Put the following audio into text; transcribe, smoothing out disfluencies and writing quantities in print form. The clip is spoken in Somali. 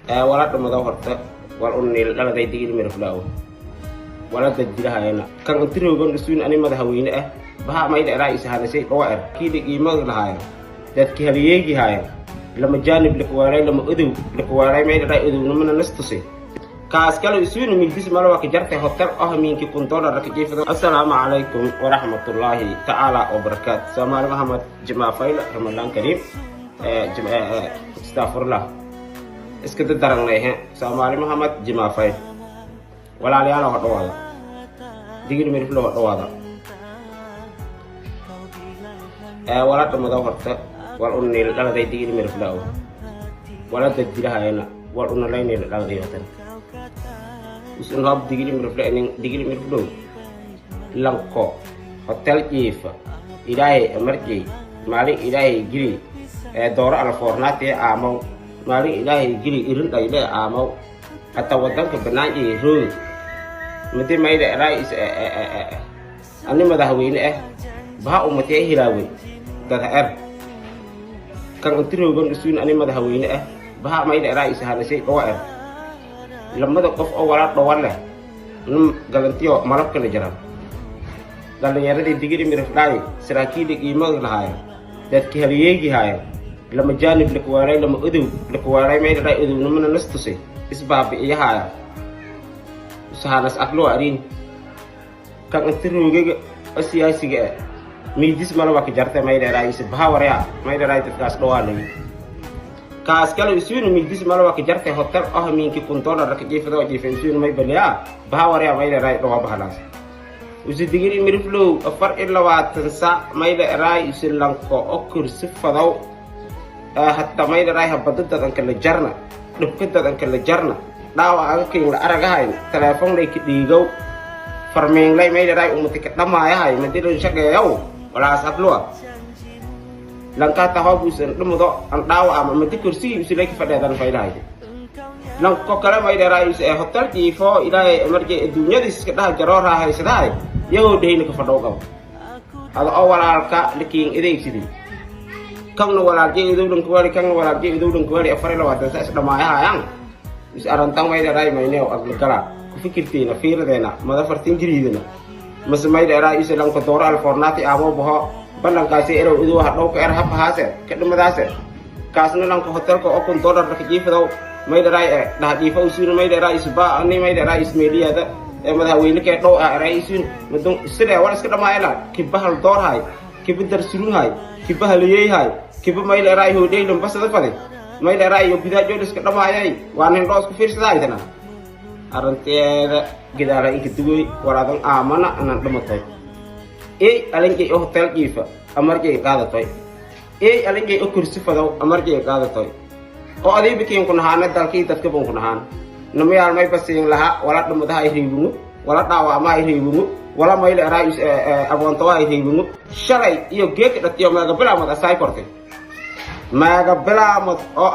wala dhamada horta wal unil dhaladay digil mirflaaw wala dadilahayna kan intiroogan isuun ani madaxweyne ah baha mayda raa'is hadashay dhawaar kiidi qiimada lahaayeen dadkii haliyeegi haayeen lama jaanib likwaaray lama udow likwaaray mayda raa'is udowna nastusay kaas kale isuun milbis malawa ka jartay hotel ah miinki $1 ka jeefado. Assalaamu calaykum waraxmatullaahi ta'ala wa barakaatuh. Soomaali Maxamed Jimaa Fayla Ramadaan Kariim astaghfirullah iska daranay Soomaali Maxamed Jimaa Fayla walaalayaal oo dhawaada digir miriflo oo dhawaada wala dhamada horta wal unil dhaladay digir miriflo wala dadilahayna wal unalaynay dhaladay hotel usun hab digir miriflo langko hotel jifa ilaahay amarjay maalin ilaahay giri dooro ala fornaati aamaw maalin ilaahay giri irin dhayle aamaw hatta wadanka banaankii roog muddo mayda raa'is ani madaxweyne ah baha ummatay hilaaway dad kan intiroogan isuun ani madaxweyne ah baha mayda raa'is hadashay dhawaar lamada qof oo wala dhawar leh galantiyo malabka la jaran dhalinyaradii digir miriflaay saraakiil qiimada lahaayeen dadkii haliyeegi haayeen lama jaanib likwaaray lama udow likwaaray mayda raa'is udowna nastusay isbaabi'iyaha sahanas aklo arin kan intiroogaga siyaasiga miidis malawa ka jartay mayda raa'is baha waraya mayda raa'is kaas dhawaalay kaas kale isuun miidis malawa ka jartay hotel ah miinki $1 ka jeefado jeefaysuun may baliya baha waraya mayda raa'is dhawa bahalaas usi digiri miriflo 24 saac mayda raa'is lanko oo kursi fadaw hatta mayda raa'is badada kala jarna dhubkada kala jarna dhaawaca keen la aragahay telefoon lay ka dhiigow farmeen lay mayda raa'is umati ka dhamaayahay madilo shaqeeyow wala asablo lanka tahabusan dhumudo an dhaawaca ama madi kursi usilay ka fadhiyan faylahay lanko kale mayda raa'is hotel jiifo ilaahay amarjay adduunyada iska dhaha jaro raahaysadahay yago dhayna ka fadhow qabo hada oo walaalka likiin ideegsidii kan walaalkay idowdan kuwali kan walaalkay idowdan kuwali 24 saac dhamaayahayaan is arantang mayda raa'is mayneew agla ku fikirteena fiiradeena mada fartin jiriidana masmayda raa'is lanko dooro al fornaati abo baho balankaasi erow idoo hadhow ka erhab haase ka dhimadaase kaasna lanko hotelka oo $1 ka jeefado mayda raa'is dhaadiifa usuun mayda raa'is ba ani mayda raa'is meeliyada madaxweyne ka dhow ra'iisun madon sida wala iska dhamaayla kibahal doorhay kibadar surunhay kibahal yeeyhay kiba mayla raa'is oo dheelan basada faday mayla raa'is bidaajo iska dhamaayay waan in doos ku fiirsadayna aranteeda gidaara inka dugoy waraadan aamana anan dhamatay alinkay hotel jifa amarjay qaadatay alinkay kursi fadaw amarjay qaadatay oo aday bikiin ku nahaana dalkii dadka bun ku nahaan namayaal may basiin laha wala dhamadaha ay reebungu wala dhaawama ay reebungu wala mayla raa'is aboonto ay reebungu shalay iyo geek dhatiyo maaga bilaamad asay kortay maaga bilaamad oo